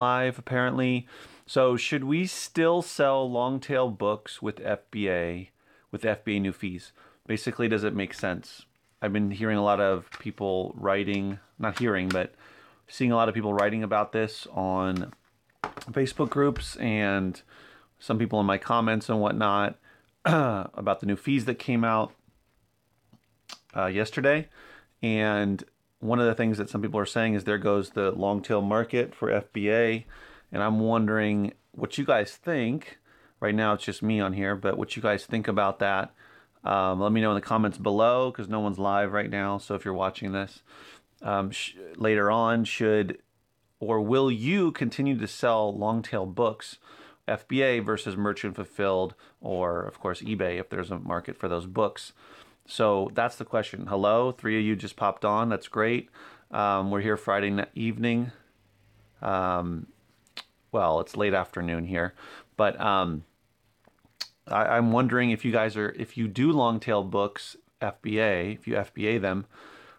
live apparently. So should we still sell long tail books with FBA new fees? Basically, does it make sense? I've been hearing a lot of people writing, not hearing, but seeing a lot of people writing about this on Facebook groups and some people in my comments and whatnot about the new fees that came out yesterday. And one of the things that some people are saying is there goes the long tail market for FBA. And I'm wondering what you guys think. Right now, it's just me on here, but what you guys think about that. Let me know in the comments below because no one's live right now. So if you're watching this later on, should or will you continue to sell long tail books, FBA versus merchant fulfilled, or of course eBay if there's a market for those books? So that's the question. Hello, 3 of you just popped on. That's great. We're here Friday evening. Well, it's late afternoon here, but I'm wondering if you guys if you do long tail books, FBA, if you FBA them,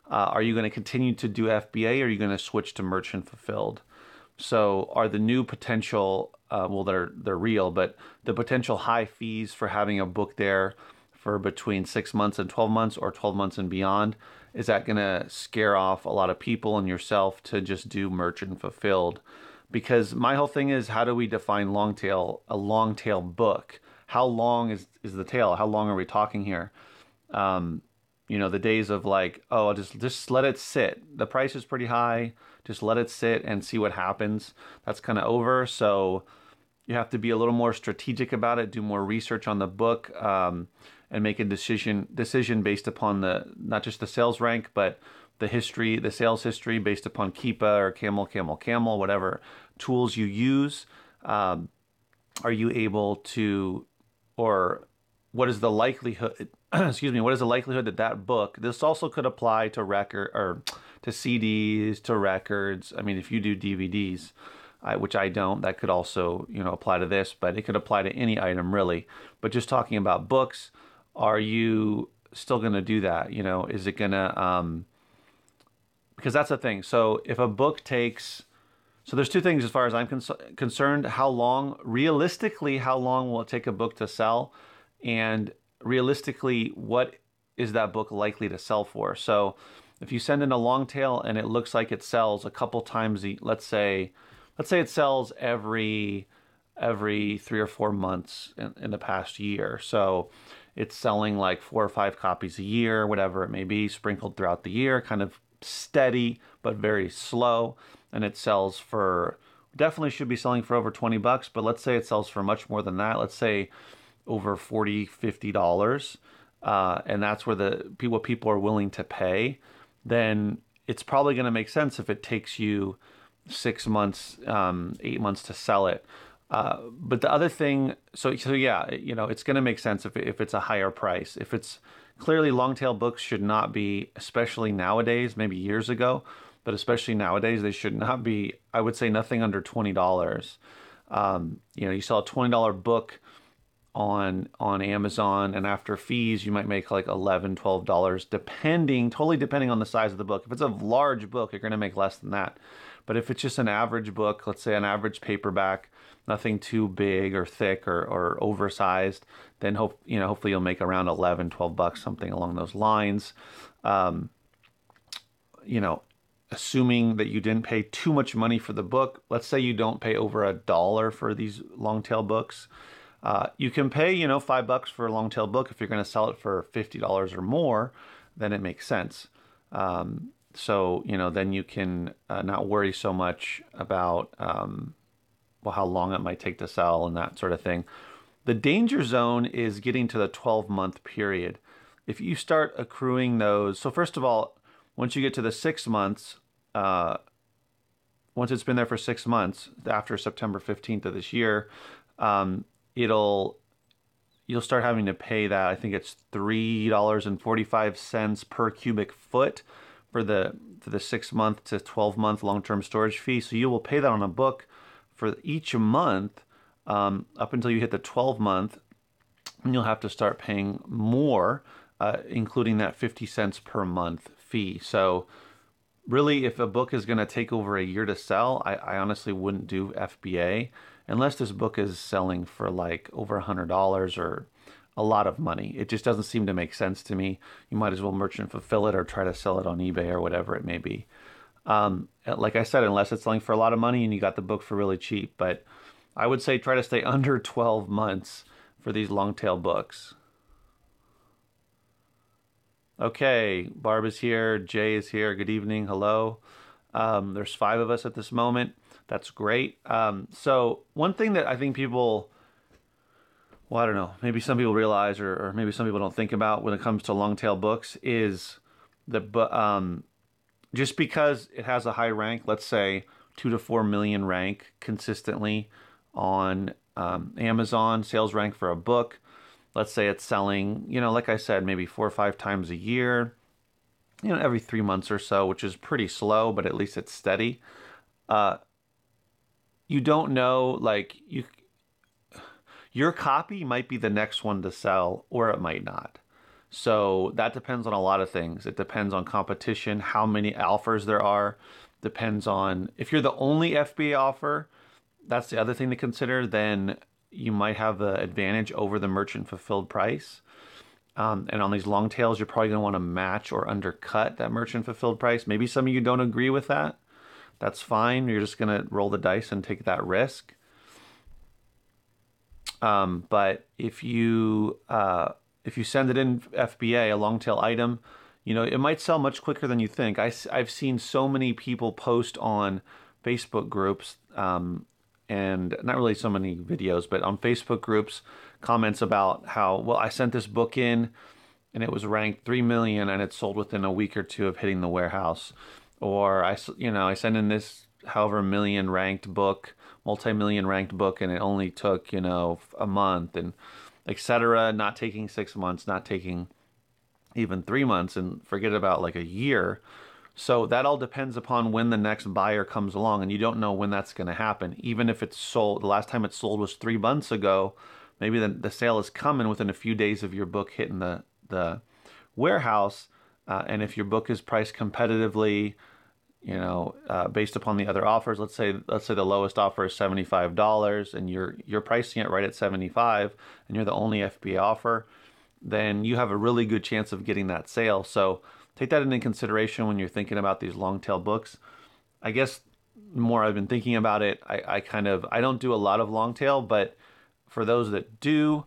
are you going to continue to do FBA or are you going to switch to merchant fulfilled? So are the new potential, well, they're real, but the potential high fees for having a book there for between 6 months and 12 months or 12 months and beyond, is that going to scare off a lot of people and yourself to just do merchant fulfilled? Because my whole thing is, how do we define long tail, a long tail book? How long is the tail? How long are we talking here? You know, the days of like, oh, I'll just let it sit. The price is pretty high. Just let it sit and see what happens. That's kind of over. So you have to be a little more strategic about it, do more research on the book, and make a decision based upon not just the sales rank, but the history, the sales history based upon Keepa or Camel, whatever tools you use. Are you able to, or what is the likelihood, excuse me, what is the likelihood that book, this also could apply to record or to CDs, to records. I mean, if you do DVDs, which I don't, that could also, apply to this, but it could apply to any item really. But just talking about books, are you still going to do that? Is it going to, because that's the thing. So if a book takes, so there's two things as far as I'm concerned. Realistically, how long will it take a book to sell? And realistically, what is that book likely to sell for? So if you send in a long tail and it looks like it sells a couple times, let's say it sells every 3 or 4 months in the past year. So it's selling like 4 or 5 copies a year, whatever it may be, sprinkled throughout the year, kind of steady, but very slow. And it sells for, definitely should be selling for over 20 bucks, but let's say it sells for much more than that. Let's say over $40, $50. And that's where what people are willing to pay. Then it's probably going to make sense if it takes you 6 months, 8 months to sell it. But the other thing, so yeah, it's going to make sense if it's a higher price. If it's clearly long tail books should not be, especially nowadays, maybe years ago, but especially nowadays, they should not be, I would say nothing under $20. You sell a $20 book on Amazon, and after fees, you might make like $11, $12, totally depending on the size of the book. If it's a large book, you're going to make less than that. But if it's just an average book, let's say an average paperback, nothing too big or thick or oversized, then hopefully you'll make around 11, 12 bucks, something along those lines. Assuming that you didn't pay too much money for the book, let's say you don't pay over $1 for these long tail books. You can pay, $5 for a long tail book. If you're going to sell it for $50 or more, then it makes sense. So, then you can not worry so much about, how long it might take to sell and that sort of thing. The danger zone is getting to the 12-month period. If you start accruing those, so first of all, once you get to the 6 months, once it's been there for 6 months, after September 15th of this year, you'll start having to pay that. I think it's $3.45 per cubic foot for the 6 month to 12-month long-term storage fee. So you will pay that on a book for each month up until you hit the 12-month, and you'll have to start paying more, including that 50 cents per month fee. So really, if a book is going to take over a year to sell, I honestly wouldn't do FBA unless this book is selling for like over $100 or a lot of money. It just doesn't seem to make sense to me. You might as well merchant fulfill it or try to sell it on eBay or whatever it may be. Like I said, unless it's selling for a lot of money and you got the book for really cheap. But I would say try to stay under 12 months for these long tail books. Okay, Barb is here. Jay is here. Good evening. Hello. There's 5 of us at this moment. That's great. So one thing that I think people, well, I don't know, maybe some people realize or maybe some people don't think about when it comes to long tail books is just because it has a high rank, let's say 2 to 4 million rank consistently on Amazon, sales rank for a book. Let's say it's selling, like I said, maybe 4 or 5 times a year, every 3 months or so, which is pretty slow, but at least it's steady. You don't know, like your copy might be the next one to sell, or it might not. So that depends on a lot of things. It depends on competition, how many offers there are. Depends on if you're the only FBA offer. That's the other thing to consider. Then you might have the advantage over the merchant fulfilled price. And on these long tails, you're probably going to want to match or undercut that merchant fulfilled price. Maybe some of you don't agree with that. That's fine. You're just going to roll the dice and take that risk. But if you send it in FBA, a long tail item, it might sell much quicker than you think. I've seen so many people post on Facebook groups, and not really so many videos, but on Facebook groups, comments about how, well, I sent this book in and it was ranked 3 million and it sold within a week or 2 of hitting the warehouse. Or I sent in this however million ranked book, multi-million ranked book, and it only took, a month, and etc. Not taking 6 months, not taking even 3 months, and forget about like a year. So that all depends upon when the next buyer comes along, and you don't know when that's going to happen. Even if it's sold, the last time it sold was 3 months ago, maybe the sale is coming within a few days of your book hitting the warehouse. And if your book is priced competitively, based upon the other offers, let's say the lowest offer is $75, and you're pricing it right at $75, and you're the only FBA offer, then you have a really good chance of getting that sale. So take that into consideration when you're thinking about these long tail books. I guess the more I've been thinking about it, I don't do a lot of long tail, but for those that do,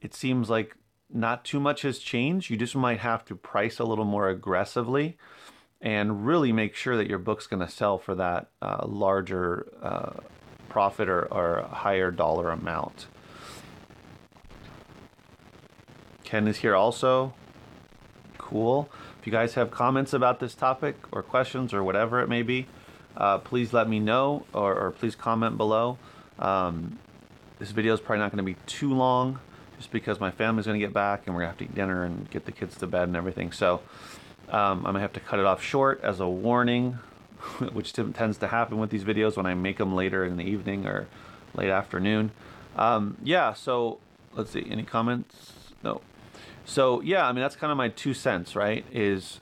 it seems like not too much has changed. You just might have to price a little more aggressively and really make sure that your book's going to sell for that larger profit or higher dollar amount. Ken is here also. Cool. If you guys have comments about this topic or questions or whatever it may be, please let me know or please comment below. This video is probably not going to be too long just because my family's going to get back and we're going to have to eat dinner and get the kids to bed and everything. So I'm going to have to cut it off short as a warning, which tends to happen with these videos when I make them later in the evening or late afternoon. Yeah, so let's see. Any comments? No. So yeah, I mean, that's kind of my 2 cents, right? Is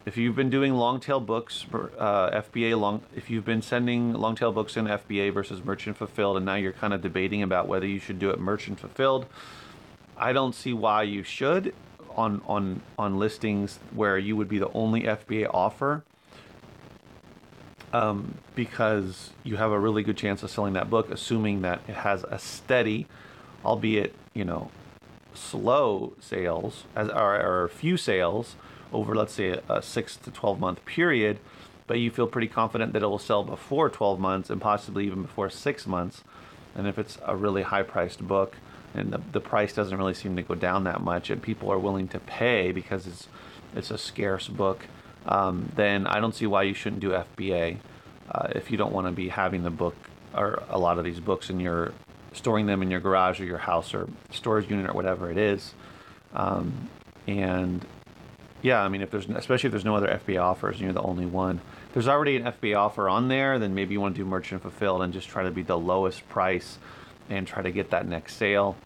if you've been doing long tail books, FBA if you've been sending long tail books in FBA versus merchant fulfilled, and now you're kind of debating about whether you should do it merchant fulfilled, I don't see why you should on listings where you would be the only FBA offer, because you have a really good chance of selling that book, assuming that it has a steady, albeit slow sales or few sales over, let's say, a 6 to 12 month period, but you feel pretty confident that it will sell before 12 months and possibly even before 6 months. And if it's a really high priced book and the price doesn't really seem to go down that much and people are willing to pay because it's a scarce book, then I don't see why you shouldn't do FBA if you don't want to be having the book or a lot of these books in your storing them in your garage or your house or storage unit or whatever it is. And yeah, I mean, especially if there's no other FBA offers and you're the only one, if there's already an FBA offer on there, then maybe you want to do merchant fulfilled and just try to be the lowest price and try to get that next sale.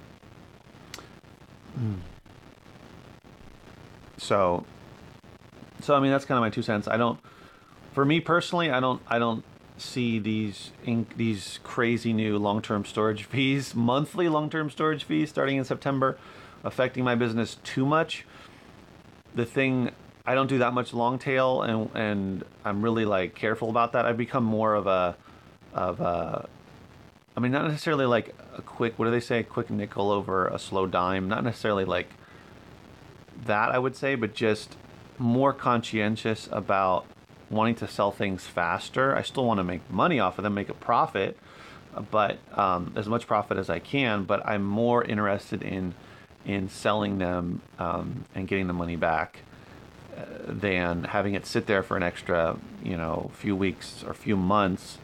So I mean, that's kind of my 2 cents. I don't For me personally, I don't see these crazy new long-term storage fees, monthly long-term storage fees starting in September, affecting my business too much. The thing, I don't do that much long tail, and I'm really like careful about that. I've become more of a I mean, not necessarily like a quick, what do they say, a quick nickel over a slow dime, not necessarily like that, I would say, but just more conscientious about wanting to sell things faster. I still want to make money off of them, make a profit, but as much profit as I can. But I'm more interested in selling them and getting the money back than having it sit there for an extra, few weeks or few months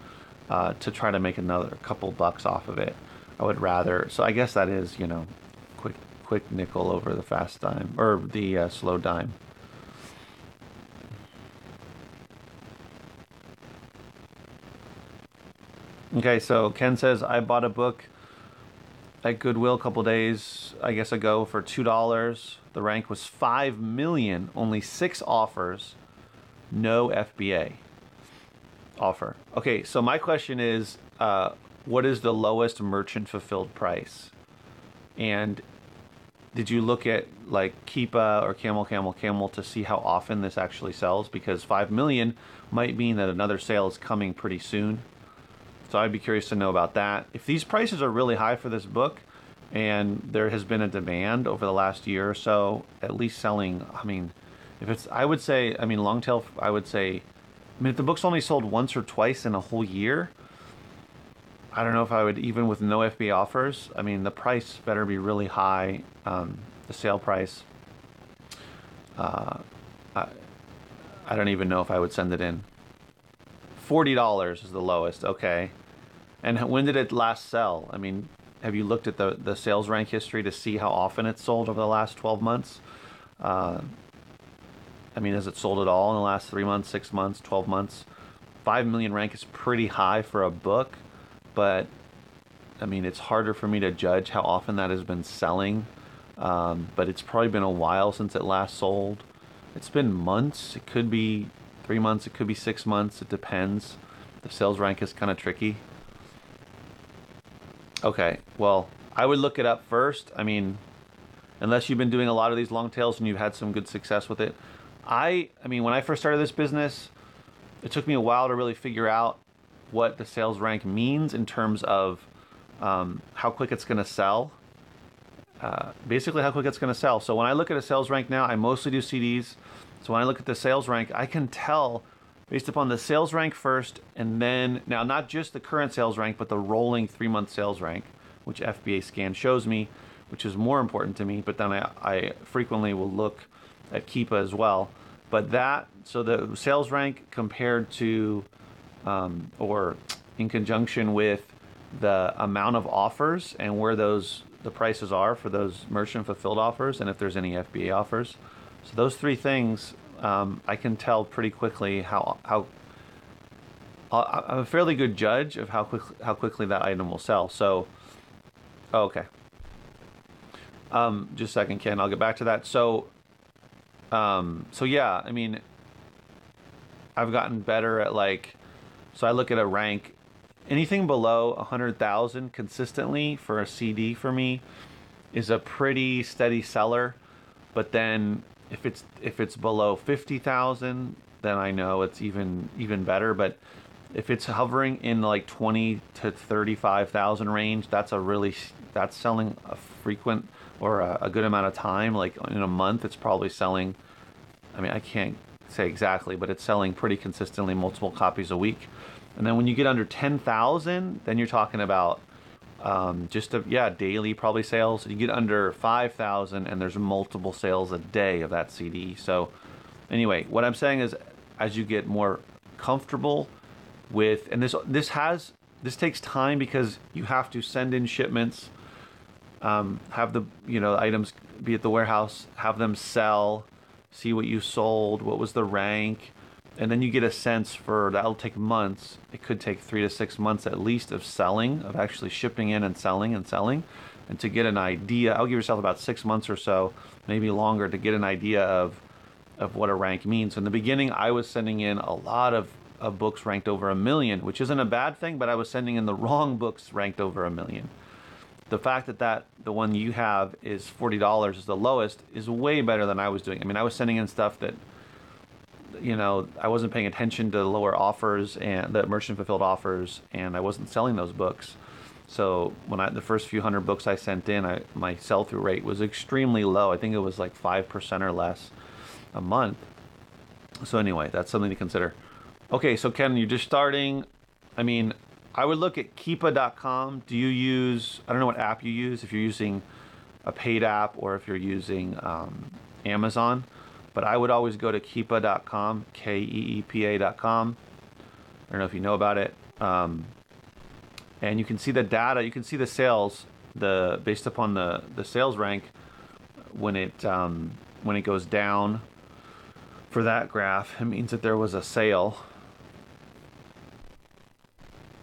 to try to make another couple bucks off of it. I would rather. So I guess that is, quick nickel over the fast dime or the slow dime. Okay, so Ken says, I bought a book at Goodwill a couple days, I guess, ago for $2. The rank was 5 million, only 6 offers, no FBA offer. Okay, so my question is, what is the lowest merchant fulfilled price? And did you look at like Keepa or Camel to see how often this actually sells? Because 5 million might mean that another sale is coming pretty soon. So I'd be curious to know about that. If these prices are really high for this book and there has been a demand over the last year or so, at least selling, I mean, if it's, I would say, I mean, long tail, I would say, I mean, if the book's only sold once or twice in a whole year, I don't know if I would, even with no FBA offers, I mean, the price better be really high, the sale price. I, I don't even know if I would send it in. $40 is the lowest, okay. And when did it last sell? I mean, have you looked at the sales rank history to see how often it's sold over the last 12 months? I mean, has it sold at all in the last 3 months, 6 months, 12 months? 5 million rank is pretty high for a book, but I mean, it's harder for me to judge how often that has been selling. But it's probably been a while since it last sold. It's been months. It could be 3 months. It could be 6 months. It depends. The sales rank is kind of tricky. Okay, well, I would look it up first. I mean, unless you've been doing a lot of these long tails and you've had some good success with it. I mean, when I first started this business, it took me a while to really figure out what the sales rank means in terms of how quick it's going to sell. Basically how quick it's going to sell. So when I look at a sales rank now, I mostly do CDs. So when I look at the sales rank, I can tell based upon the sales rank first, and then, now not just the current sales rank, but the rolling 3-month sales rank, which FBA scan shows me, which is more important to me. But then I frequently will look at Keepa as well. But that, so the sales rank compared to, or in conjunction with the amount of offers and where the prices are for those merchant fulfilled offers, and if there's any FBA offers. So those 3 things, I can tell pretty quickly how I'm a fairly good judge of how quickly that item will sell. So, okay. Just a second, Ken. I'll get back to that. So yeah, I mean, I've gotten better at so I look at a rank. Anything below 100,000 consistently for a CD for me is a pretty steady seller. But then if it's below 50,000, then I know it's even better. But if it's hovering in like 20 to 35,000 range, that's selling a frequent or a good amount of time. Like in a month, it's probably selling. I mean, I can't say exactly, but it's selling pretty consistently, multiple copies a week. And then when you get under 10,000, then you're talking about daily probably sales. You get under 5,000 and there's multiple sales a day of that CD. So anyway, what I'm saying is, as you get more comfortable with, and this takes time because you have to send in shipments, have the items be at the warehouse, have them sell, see what you sold, what was the rank. And then you get a sense for, that'll take months. It could take 3 to 6 months at least of selling, of actually shipping in and selling. And to get an idea, I'll give yourself about 6 months or so, maybe longer, to get an idea of what a rank means. In the beginning, I was sending in a lot of books ranked over 1 million, which isn't a bad thing, but I was sending in the wrong books ranked over 1 million. The fact that the one you have is $40 is the lowest is way better than I was doing. I mean, I was sending in stuff that, you know, I wasn't paying attention to the lower offers and the merchant fulfilled offers, and I wasn't selling those books. So when the first few hundred books I sent in, my sell-through rate was extremely low. I think it was like 5% or less a month. So anyway, that's something to consider. Okay, so Ken, you're just starting. I mean, I would look at Keepa.com. Do you use, I don't know what app you use, if you're using a paid app or if you're using Amazon, but I would always go to Keepa.com, Keepa.com. I don't know if you know about it. And you can see the data, you can see the sales, based upon the sales rank when it goes down. For that graph, it means that there was a sale.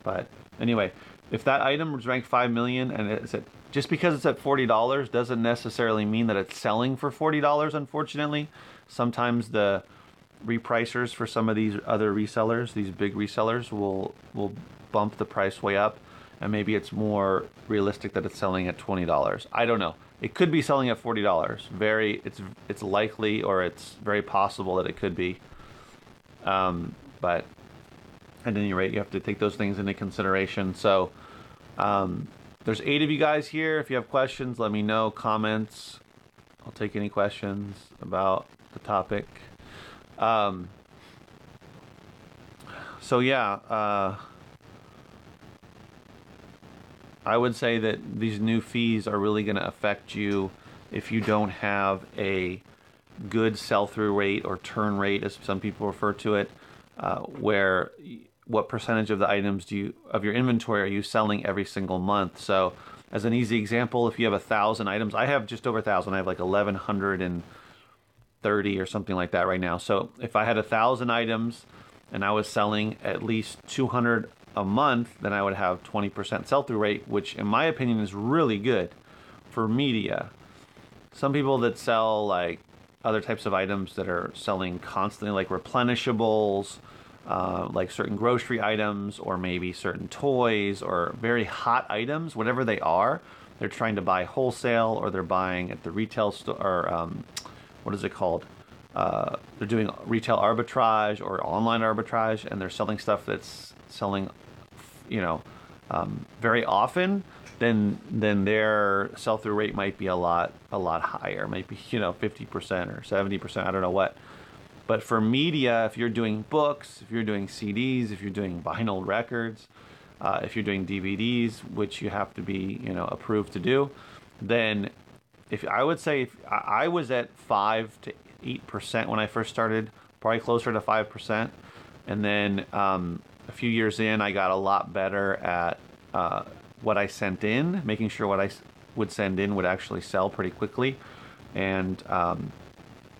But anyway, if that item was ranked 5 million and it's just because it's at $40 doesn't necessarily mean that it's selling for $40, unfortunately. Sometimes the repricers for some of these other resellers, these big resellers, will bump the price way up, and maybe it's more realistic that it's selling at $20. I don't know. It could be selling at $40. It's likely, or it's very possible that it could be. But at any rate, you have to take those things into consideration. So there's 8 of you guys here. If you have questions, let me know. Comments. I'll take any questions about the topic. So yeah, I would say that these new fees are really going to affect you if you don't have a good sell-through rate or turn rate, as some people refer to it, where what percentage of the items of your inventory are you selling every single month. So as an easy example, if you have 1,000 items, I have just over 1,000. I have like 1,130 or something like that right now. So if I had 1,000 items and I was selling at least 200 a month, then I would have 20% sell-through rate, which in my opinion is really good for media. Some people that sell like other types of items that are selling constantly, like replenishables, like certain grocery items, or maybe certain toys or very hot items, whatever they are, they're trying to buy wholesale, or they're buying at the retail store, or what is it called? They're doing retail arbitrage or online arbitrage, and they're selling stuff that's selling, you know, very often. Then their sell-through rate might be a lot higher, maybe, you know, 50% or 70%, I don't know what. But for media, if you're doing books, if you're doing CDs, if you're doing vinyl records, if you're doing DVDs, which you have to be, you know, approved to do, then I would say I was at 5 to 8% when I first started, probably closer to 5%, and then a few years in, I got a lot better at what I sent in, making sure what I would send in would actually sell pretty quickly. And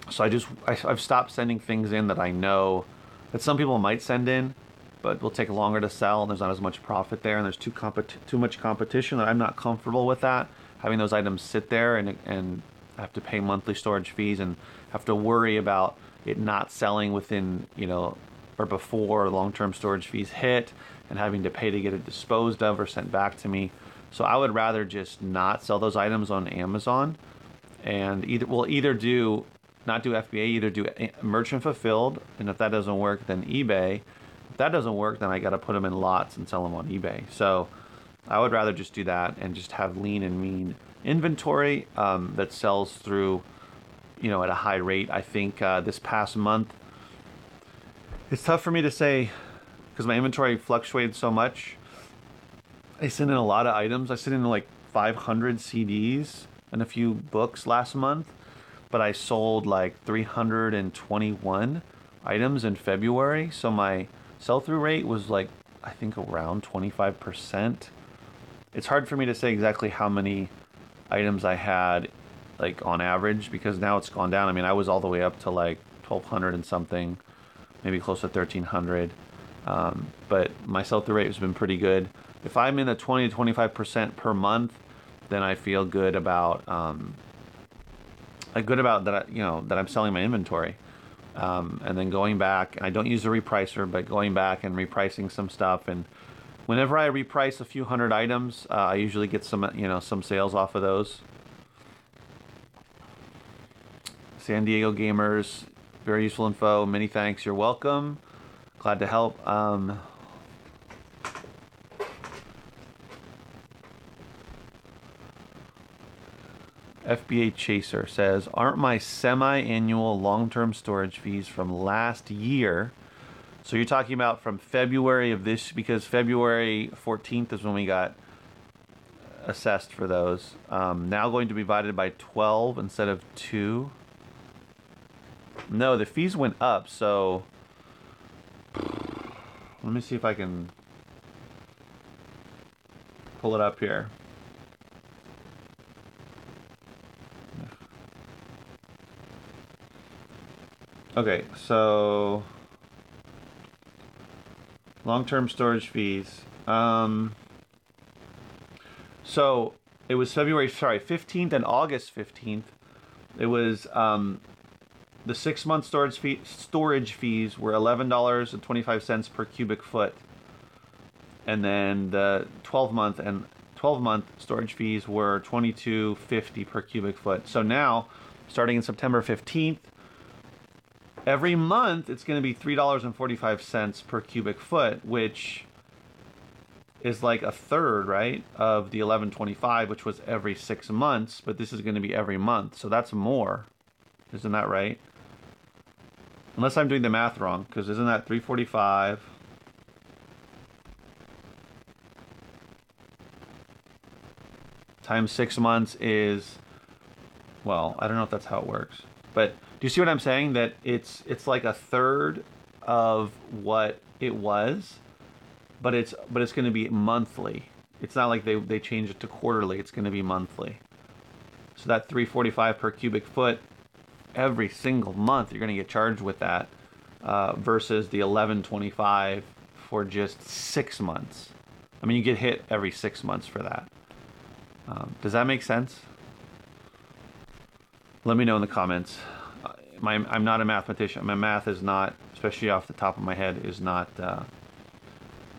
so I've stopped sending things in that I know that some people might send in, but will take longer to sell, and there's not as much profit there, and there's too much competition that I'm not comfortable with that. Having those items sit there and have to pay monthly storage fees and have to worry about it not selling within, you know, or before long-term storage fees hit, and having to pay to get it disposed of or sent back to me. So I would rather just not sell those items on Amazon, and not do FBA, either do merchant fulfilled, and if that doesn't work, then eBay. If that doesn't work, then I got to put them in lots and sell them on eBay. So I would rather just do that and just have lean and mean inventory that sells through, you know, at a high rate. I think this past month, it's tough for me to say because my inventory fluctuated so much. I sent in a lot of items. I sent in like 500 CDs and a few books last month, but I sold like 321 items in February. So my sell-through rate was like, I think around 25%. It's hard for me to say exactly how many items I had like on average, because now it's gone down. I mean, I was all the way up to like 1,200 and something, maybe close to 1,300. But my sell-through rate has been pretty good. If I'm in the 20 to 25% per month, then I feel good about that. You know, that I'm selling my inventory. and then going back. I don't use a repricer, but going back and repricing some stuff. And whenever I reprice a few hundred items, I usually get some, some sales off of those. San Diego Gamers, very useful info. Many thanks. You're welcome. Glad to help. FBA Chaser says, aren't my semi-annual long-term storage fees from last year? So you're talking about from February of this, because February 14th is when we got assessed for those. Now going to be divided by 12 instead of 2. No, the fees went up, so let me see if I can pull it up here. Okay, so long-term storage fees. So it was February 15th and August 15th. It was the 6-month storage fees were $11.25 per cubic foot, and then the 12-month storage fees were $22.50 per cubic foot. So now, starting in September 15th, every month it's going to be $3.45 per cubic foot, which is like a third, right, of the $11.25, which was every 6 months. But this is going to be every month, so that's more. Isn't that right? Unless I'm doing the math wrong, because isn't that $3.45 times 6 months is, well, I don't know if that's how it works. But do you see what I'm saying? That it's like a third of what it was, but it's going to be monthly. It's not like they changed it to quarterly. It's going to be monthly. So that $3.45 per cubic foot every single month, you're going to get charged with that, versus the $11.25 for just 6 months. I mean, you get hit every 6 months for that. Does that make sense? Let me know in the comments. I'm not a mathematician. My math is not, especially off the top of my head, is not going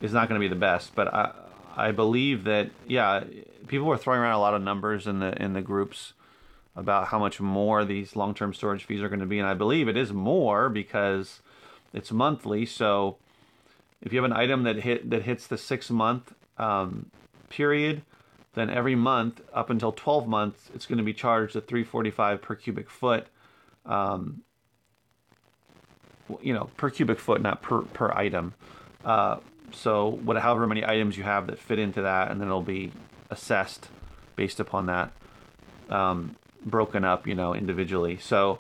to be the best. But I believe that, yeah, people were throwing around a lot of numbers in the groups about how much more these long-term storage fees are going to be, and I believe it is more because it's monthly. So if you have an item that hits the 6-month period, then every month up until 12 months, it's going to be charged at $3.45 per cubic foot. Per cubic foot, not per item. So however many items you have that fit into that, and then it'll be assessed based upon that, broken up, individually. So,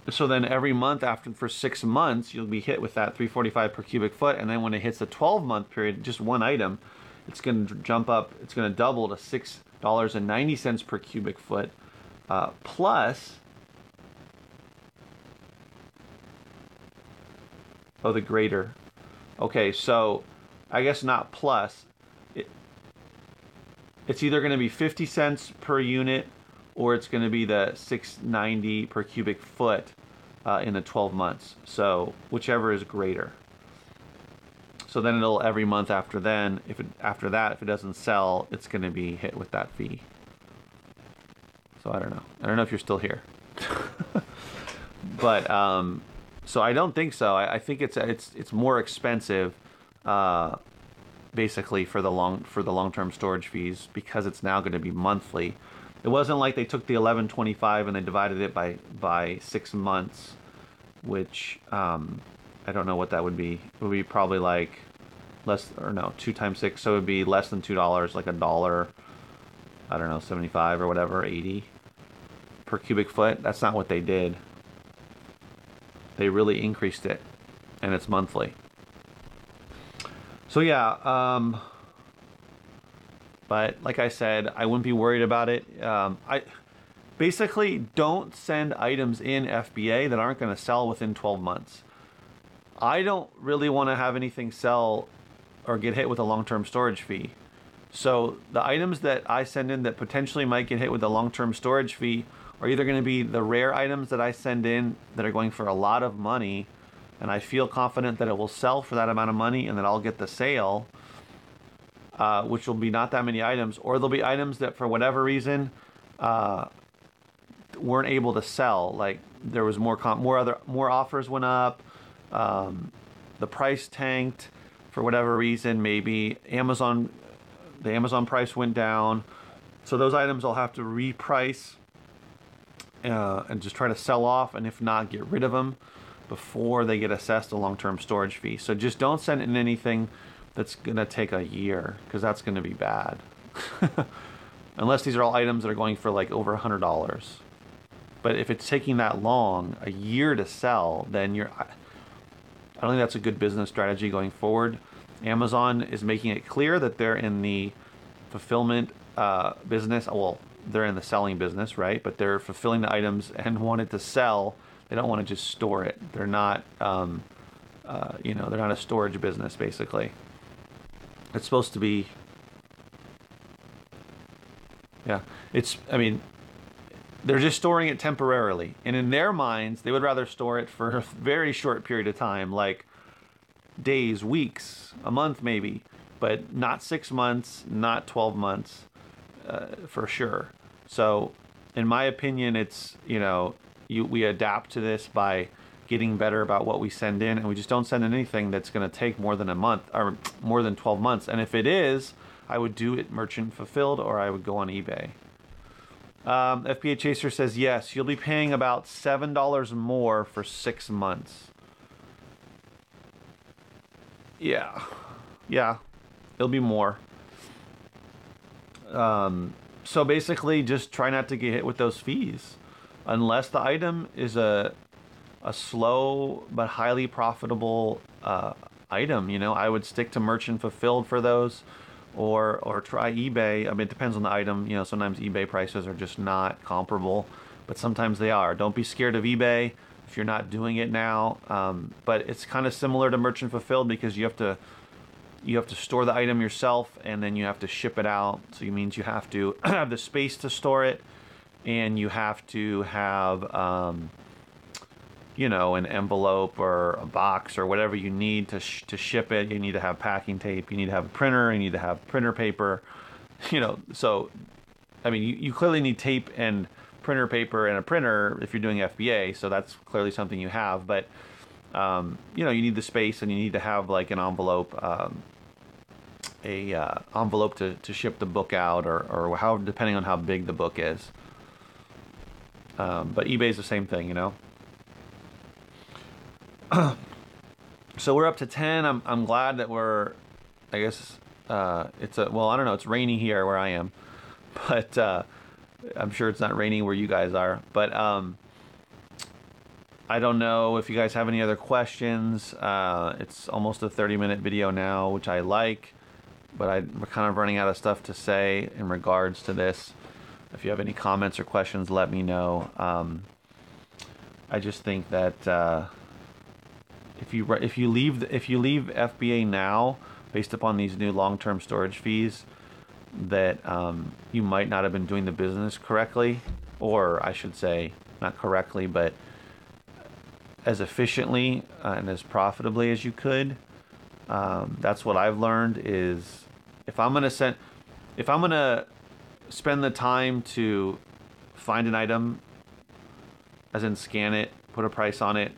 so then every month for 6 months, you'll be hit with that $3.45 per cubic foot, and then when it hits the 12-month period, just one item, it's going to jump up. It's going to double to $6.90 per cubic foot, plus. Oh, the greater. Okay, so I guess not plus. It's either going to be 50 cents per unit, or it's going to be the $6.90 per cubic foot in the 12 months. So whichever is greater. So then it'll every month after then. After that, if it doesn't sell, it's going to be hit with that fee. So I don't know. I don't know if you're still here. But so I don't think so. I think it's more expensive, basically for the long-term storage fees, because it's now going to be monthly. It wasn't like they took the $11.25 and they divided it by 6 months, which I don't know what that would be. It would be probably like 2 times 6, so it would be less than $2, like $1. I don't know, 75 or whatever, 80 per cubic foot. That's not what they did. They really increased it, and it's monthly. So yeah, but like I said, I wouldn't be worried about it. I basically don't send items in FBA that aren't going to sell within 12 months. I don't really want to have anything sell or get hit with a long-term storage fee. So the items that I send in that potentially might get hit with a long-term storage fee are either going to be the rare items that I send in that are going for a lot of money, and I feel confident that it will sell for that amount of money and that I'll get the sale, which will be not that many items, or there'll be items that for whatever reason weren't able to sell. Like there was more offers went up, the price tanked for whatever reason. Maybe the Amazon price went down, so those items I'll have to reprice and just try to sell off, and if not, get rid of them before they get assessed a long-term storage fee. So just don't send in anything that's gonna take a year, because that's gonna be bad. Unless these are all items that are going for like over $100. But if it's taking that long, a year to sell, then I don't think that's a good business strategy going forward. Amazon is making it clear that they're in the fulfillment business. Well, they're in the selling business, right? But they're fulfilling the items and want it to sell. They don't want to just store it. They're not, they're not a storage business, basically. It's supposed to be, yeah. They're just storing it temporarily. And in their minds, they would rather store it for a very short period of time, like days, weeks, a month maybe, but not 6 months, not 12 months, for sure. So in my opinion, it's, we adapt to this by getting better about what we send in, and we just don't send in anything that's going to take more than a month or more than 12 months. And if it is, I would do it merchant fulfilled, or I would go on eBay. FBA Chaser says, yes, you'll be paying about $7 more for 6 months. Yeah, it'll be more. So basically, just try not to get hit with those fees, unless the item is a slow but highly profitable item. I would stick to merchant fulfilled for those, or try eBay. It depends on the item. Sometimes eBay prices are just not comparable, but sometimes they are. Don't be scared of eBay if you're not doing it now. But it's kind of similar to merchant fulfilled, because you have to store the item yourself, and then you have to ship it out. So it means you have to have the space to store it, and you have to have an envelope or a box or whatever you need to ship it. You need to have packing tape, you need to have a printer, you need to have printer paper, so you clearly need tape and printer paper and a printer if you're doing FBA, so that's clearly something you have. But you need the space, and you need to have like an envelope, envelope to ship the book out, or how, depending on how big the book is. But eBay is the same thing, So we're up to 10. I'm glad that we're, I guess, I don't know, it's rainy here where I am, but I'm sure it's not raining where you guys are. But I don't know if you guys have any other questions. It's almost a 30-minute video now, which I like, but we're kind of running out of stuff to say in regards to this. If you have any comments or questions, let me know. I just think that if you leave FBA now, based upon these new long-term storage fees, that you might not have been doing the business correctly, or I should say, not correctly, but as efficiently and as profitably as you could. That's what I've learned, is if I'm gonna spend the time to find an item, as in scan it, put a price on it,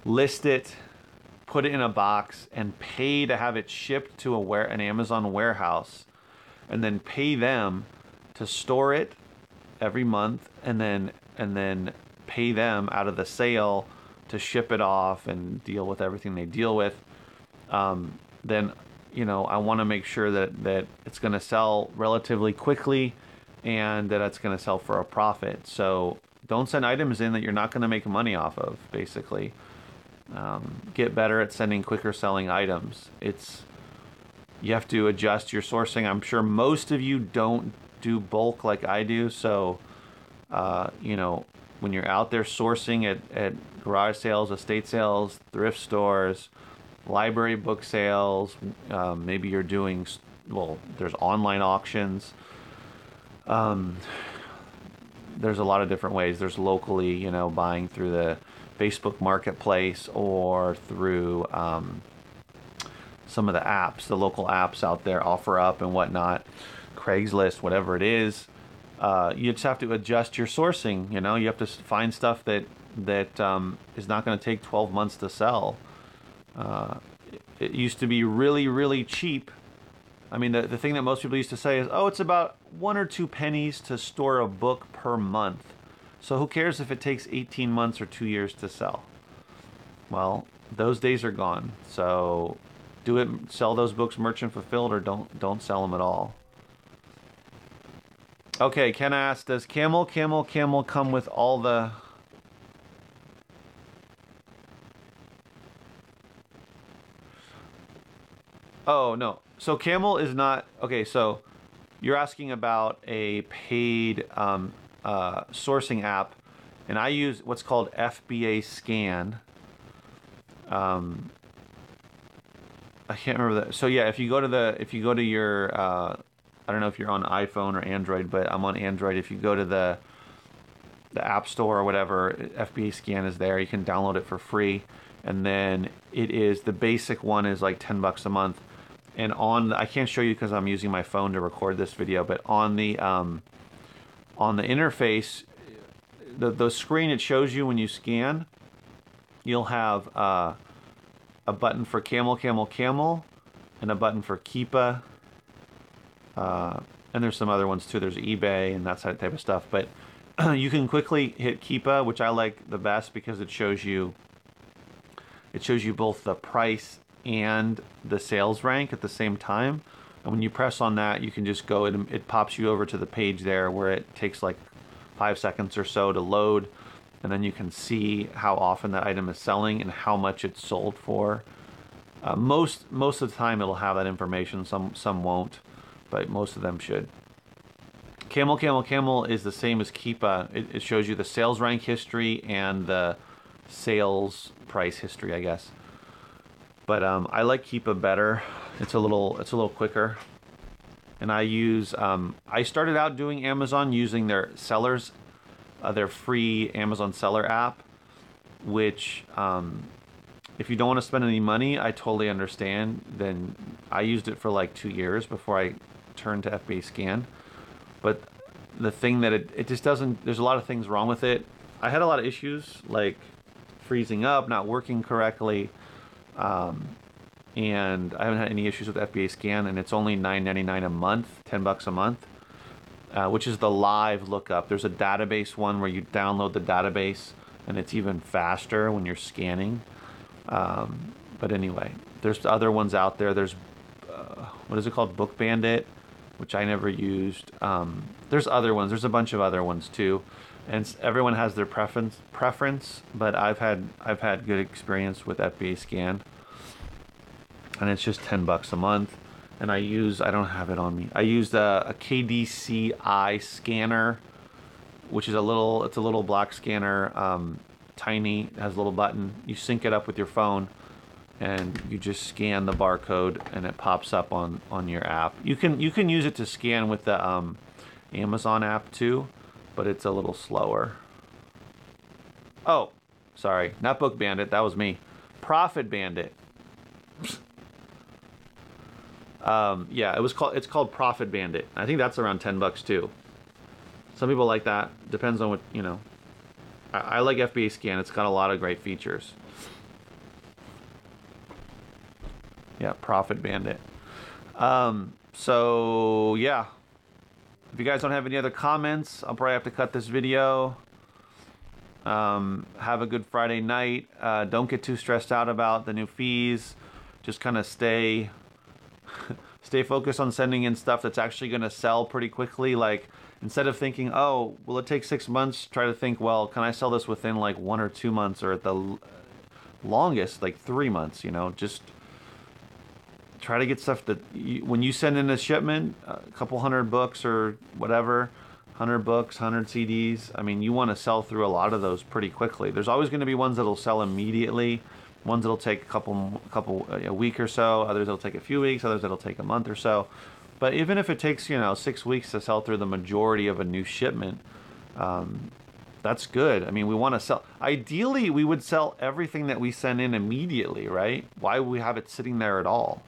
list it, put it in a box, and pay to have it shipped to an Amazon warehouse, and then pay them to store it every month, and then pay them out of the sale to ship it off and deal with everything they deal with, then I want to make sure that it's going to sell relatively quickly, and that it's going to sell for a profit. So don't send items in that you're not going to make money off of, basically. Get better at sending quicker selling items. You have to adjust your sourcing. I'm sure most of you don't do bulk like I do, so when you're out there sourcing at garage sales, estate sales, thrift stores, library book sales, maybe you're doing, there's online auctions. there's a lot of different ways. There's locally, you know, buying through the Facebook Marketplace or through some of the apps, the local apps out there, OfferUp and whatnot, Craigslist, whatever it is. You just have to adjust your sourcing. You know, you have to find stuff that is not going to take 12 months to sell. It used to be really, really cheap. I mean, the thing that most people used to say is, oh, it's about 1 or 2 pennies to store a book per month. So who cares if it takes 18 months or 2 years to sell? Well, those days are gone. So do it, sell those books merchant fulfilled, or don't sell them at all. Okay, Ken asked, does camel come with all the... Oh, no. So Camel is not... Okay, so you're asking about a paid sourcing app, and I use what's called FBA Scan. I can't remember that. So yeah, if you go to your... I don't know if you're on iPhone or Android, but I'm on Android. If you go to the App Store or whatever, FBA Scan is there. You can download it for free. And then it is, the basic one is like $10 a month. And I can't show you because I'm using my phone to record this video, but on the interface, the screen it shows you when you scan, you'll have a button for camel, and a button for Keepa. And there's some other ones too. There's eBay and that type of stuff. But you can quickly hit Keepa, which I like the best because it shows you both the price and the sales rank at the same time. And when you press on that, you can just go, it pops you over to the page there where it takes like 5 seconds or so to load, and then you can see how often that item is selling and how much it's sold for. Most of the time it'll have that information. Some won't, but most of them should. Camel is the same as Keepa. It shows you the sales rank history and the sales price history, I guess. But I like Keepa better. It's a little quicker. And I use I started out doing Amazon using their sellers, their free Amazon seller app, which if you don't want to spend any money, I totally understand. Then I used it for like 2 years before I turned to FBA Scan. But the thing that it just doesn't, there's a lot of things wrong with it. I had a lot of issues like freezing up, not working correctly. And I haven't had any issues with FBA Scan, and it's only $9.99 a month, $10 a month, which is the live lookup. There's a database one where you download the database, and it's even faster when you're scanning. But anyway, there's other ones out there. There's, what is it called? Book Bandit, which I never used. There's other ones. There's a bunch of other ones too. And everyone has their preference, but I've had good experience with FBA Scan, and it's just $10 a month. And I don't have it on me. I used a KDCI scanner, which is a little black scanner, tiny, it has a little button. You sync it up with your phone, and you just scan the barcode, and it pops up on your app. You can use it to scan with the Amazon app too, but it's a little slower. Oh, sorry, not Book Bandit, that was me. Profit Bandit. Yeah, it's called Profit Bandit. I think that's around $10 too. Some people like that. Depends on what, you know. I like FBA Scan. It's got a lot of great features. Yeah, Profit Bandit. So yeah. If you guys don't have any other comments, I'll probably have to cut this video. Have a good Friday night. Don't get too stressed out about the new fees. Just kind of stay focused on sending in stuff that's actually going to sell pretty quickly. Like, instead of thinking, oh, will it take 6 months? Try to think, well, can I sell this within like 1 or 2 months, or at the longest, like 3 months, you know? Just try to get stuff that when you send in a shipment, a couple hundred books or whatever, 100 books, 100 CDs, I mean, you want to sell through a lot of those pretty quickly. There's always going to be ones that'll sell immediately, ones that'll take a week or so, others that'll take a few weeks, others that'll take a month or so. But even if it takes, 6 weeks to sell through the majority of a new shipment, That's good. I mean, we want to sell. Ideally, we would sell everything that we send in immediately, right? Why would we have it sitting there at all?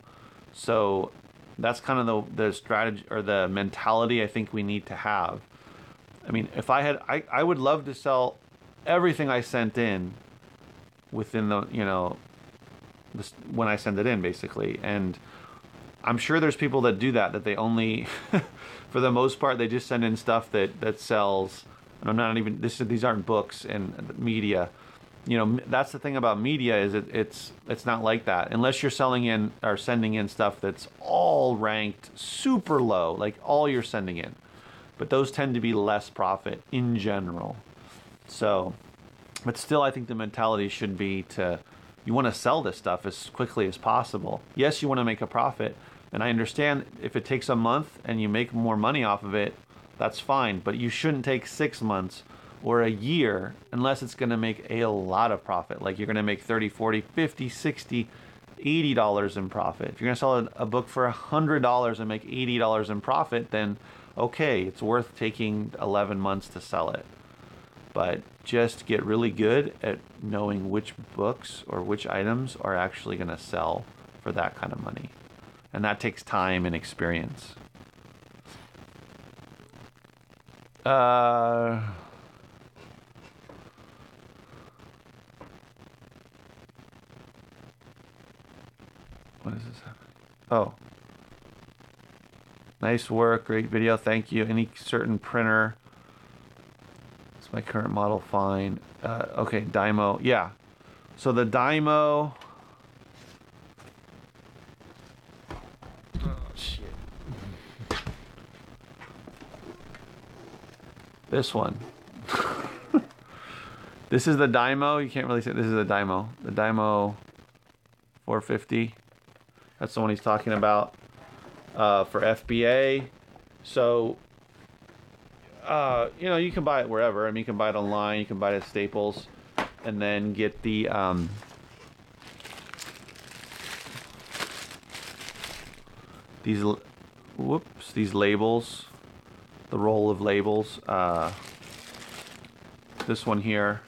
So that's kind of the strategy or the mentality I think we need to have. I mean, if I had, I would love to sell everything I sent in within the, this, when I send it in, basically. And I'm sure there's people that do that they only, for the most part, they just send in stuff that sells. And I'm not even, these aren't books and media. That's the thing about media is it's not like that. Unless you're selling in or sending in stuff that's all ranked super low, like all you're sending in. But those tend to be less profit in general. So, but still, I think the mentality should be you want to sell this stuff as quickly as possible. Yes, you want to make a profit. And I understand if it takes a month and you make more money off of it, that's fine. But you shouldn't take 6 months or a year unless it's going to make a lot of profit. Like you're going to make 30, 40, 50, 60, $80 in profit. If you're going to sell a book for $100 and make $80 in profit, then okay, it's worth taking 11 months to sell it. But just get really good at knowing which books or which items are actually going to sell for that kind of money. And that takes time and experience. What is this happening? Oh. Nice work, great video, thank you. Any certain printer? It's my current model, fine. Okay, Dymo, yeah. So the Dymo. Oh, shit. This one. This is the Dymo, you can't really say this is the Dymo. The Dymo 450. That's the one he's talking about. For FBA. So, you can buy it wherever. I mean, you can buy it online, you can buy it at Staples, and then get the, these labels, the roll of labels. This one here,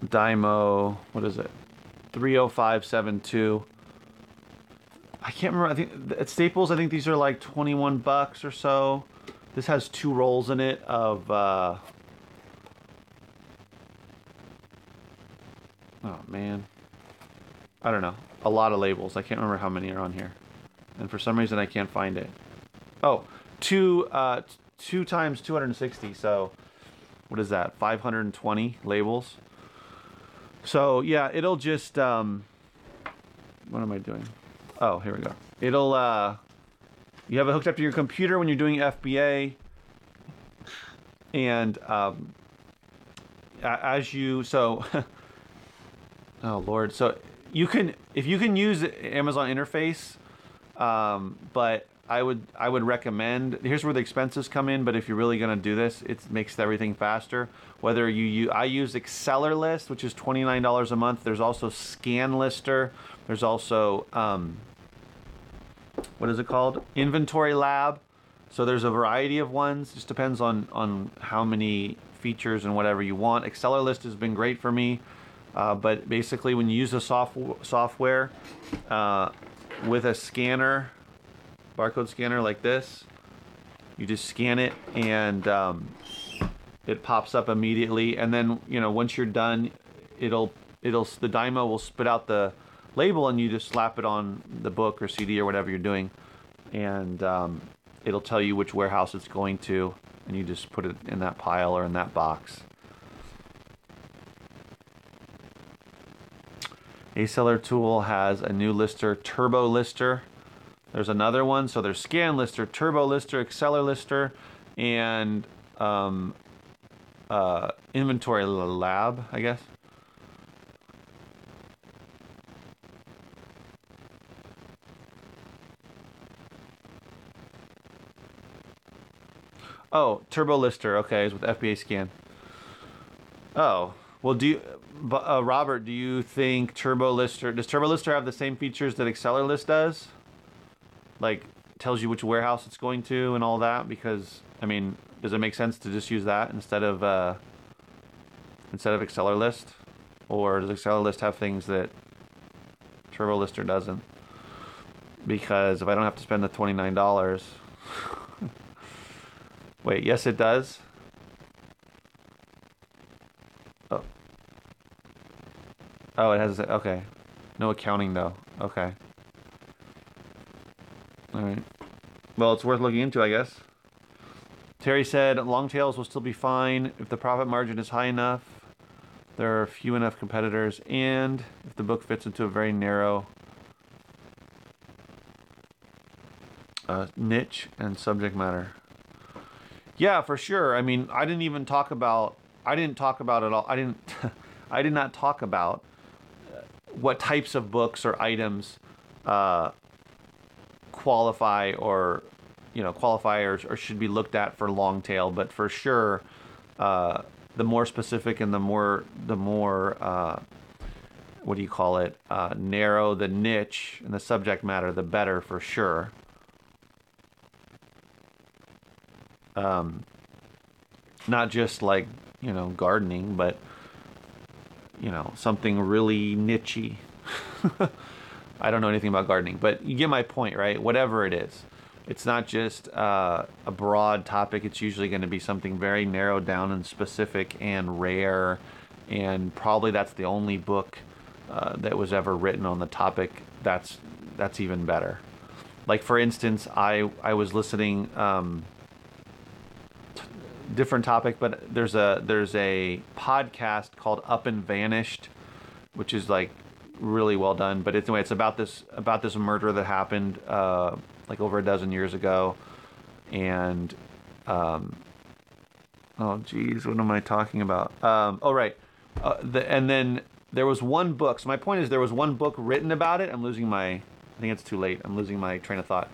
Dymo, what is it? 30572. I can't remember. I think at Staples, I think these are like $21 or so. This has 2 rolls in it of, oh man, I don't know. A lot of labels. I can't remember how many are on here, and for some reason I can't find it. Oh, 2 times 260. So, what is that? 520 labels. So yeah, it'll just what am I doing? Oh, here we go. It'll, you have it hooked up to your computer when you're doing FBA. And, oh Lord. So you can, if you can use Amazon interface, but I would recommend, here's where the expenses come in, but if you're really going to do this, it makes everything faster. Whether I use Accelerlist, which is $29 a month. There's also ScanLister. There's also, what is it called? Inventory Lab. So there's a variety of ones. Just depends on how many features and whatever you want. Accelerlist has been great for me. But basically when you use the software with a scanner, barcode scanner like this, you just scan it and it pops up immediately. And then, once you're done, the Dymo will spit out the label and you just slap it on the book or CD or whatever you're doing, and it'll tell you which warehouse it's going to, and you just put it in that pile or in that box. A-Seller Tool has a new lister, Turbo Lister. There's another one, so there's Scan Lister, Turbo Lister, Acceler Lister, and Inventory Lab, I guess. Oh, Turbo Lister, okay, is with FBA Scan. Oh, well, Robert, do you think does Turbo Lister have the same features that Accelerlist does? Like tells you which warehouse it's going to and all that, because I mean, does it make sense to just use that instead of Exceller List? Or does Exceller List have things that Turbo Lister doesn't? Because if I don't have to spend the $29... Wait, yes it does? Oh. Oh, it has... Okay. No accounting though. Okay. Alright. Well, it's worth looking into, I guess. Terry said, long tails will still be fine if the profit margin is high enough, there are few enough competitors, and if the book fits into a very narrow niche and subject matter. Yeah, for sure. I mean, I didn't talk about it all. I did not talk about what types of books or items qualify or should be looked at for long tail, but for sure, the more specific and the more what do you call it, narrow the niche and the subject matter, the better, for sure. Not just like, gardening, but something really niche-y. I don't know anything about gardening, but you get my point, right? Whatever it is. It's not just a broad topic. It's usually going to be something very narrowed down and specific and rare, and probably that's the only book that was ever written on the topic that's even better. Like, for instance, I was listening, different topic, but there's a podcast called Up and Vanished, which is like really well done. But anyway, it's about this murder that happened like over a dozen years ago, and oh geez, what am I talking about? Oh right, and then there was one book. So my point is, there was one book written about it. I think it's too late. I'm losing my train of thought.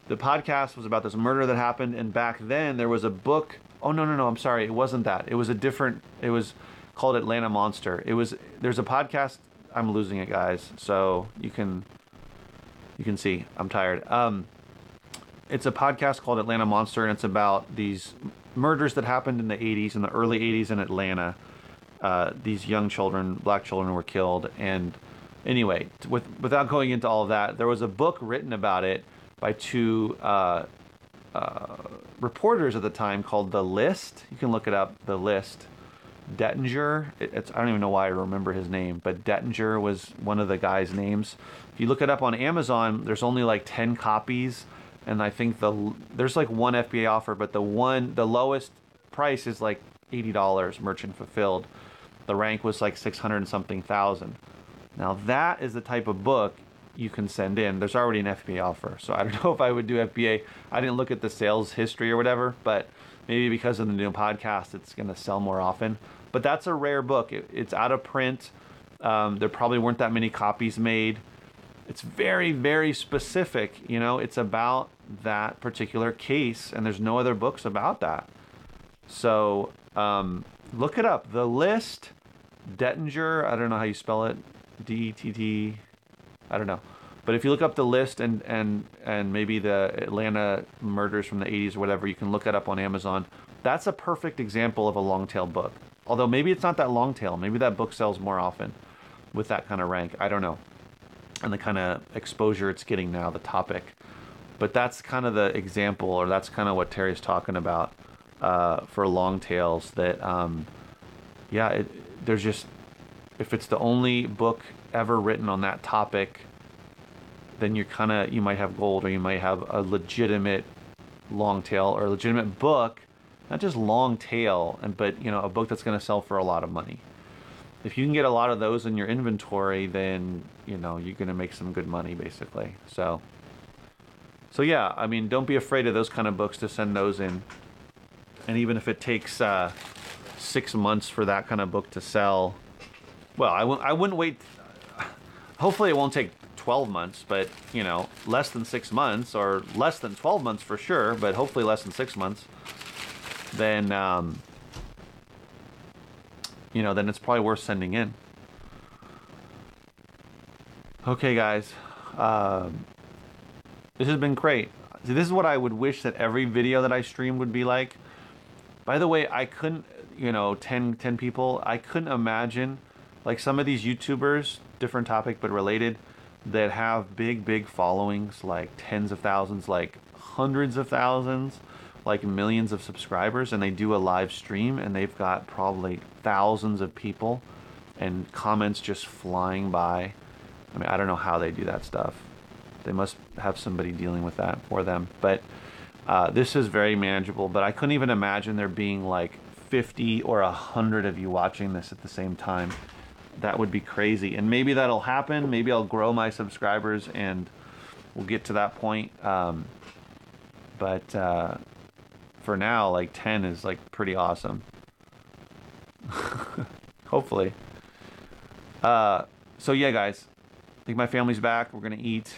The podcast was about this murder that happened, and back then there was a book. Oh no, I'm sorry, it wasn't that. It was it was called Atlanta Monster. There's a podcast. I'm losing it, guys. So you can see I'm tired. It's a podcast called Atlanta Monster, and it's about these murders that happened in the 80s, in the early 80s in Atlanta. These young children, black children, were killed. And anyway, without going into all of that, there was a book written about it by two reporters at the time called The List. You can look it up, The List. Dettinger, I don't even know why I remember his name, but Dettinger was one of the guys' names. If you look it up on Amazon, there's only like 10 copies, and I think there's like one FBA offer, but the lowest price is like $80 merchant fulfilled. The rank was like 600 and something thousand. Now that is the type of book you can send in. There's already an FBA offer, so I don't know if I would do FBA. I didn't look at the sales history or whatever, but maybe because of the new podcast, it's going to sell more often. But that's a rare book. It's out of print. There probably weren't that many copies made. It's very, very specific. It's about that particular case, and there's no other books about that. So look it up. The List, Dettinger. I don't know how you spell it. D-E-T-T. I don't know. But if you look up The List and maybe the Atlanta murders from the 80s or whatever, you can look that up on Amazon. That's a perfect example of a long tail book. Although maybe it's not that long tail. Maybe that book sells more often with that kind of rank. I don't know. And the kind of exposure it's getting now, the topic. But that's kind of the example, or that's kind of what Terry's talking about for long tails. That, there's just, if it's the only book ever written on that topic, then you might have gold, or you might have a legitimate long tail or a legitimate book, not just long tail, but a book that's going to sell for a lot of money. If you can get a lot of those in your inventory, then you're going to make some good money, basically. So yeah, I mean, don't be afraid of those kind of books to send those in. And even if it takes 6 months for that kind of book to sell, well, I wouldn't wait. Hopefully it won't take 12 months, but less than 6 months, or less than 12 months for sure, but hopefully less than 6 months, then then it's probably worth sending in. Okay, guys, this has been great. See, this is what I would wish that every video that I stream would be like. By the way, I couldn't, 10 people, I couldn't imagine, like some of these YouTubers, different topic but related, that have big followings, like tens of thousands, like hundreds of thousands, like millions of subscribers, and they do a live stream and they've got probably thousands of people and comments just flying by. I mean, I don't know how they do that stuff. They must have somebody dealing with that for them. But this is very manageable, but I couldn't even imagine there being like 50 or 100 of you watching this at the same time. That would be crazy. And maybe that'll happen. Maybe I'll grow my subscribers and we'll get to that point. But for now, like 10 is like pretty awesome. Hopefully. So yeah, guys, I think my family's back. We're going to eat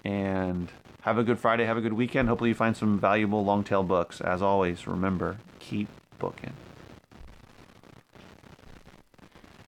and have a good Friday. Have a good weekend. Hopefully you find some valuable long tail books. As always, remember, keep booking.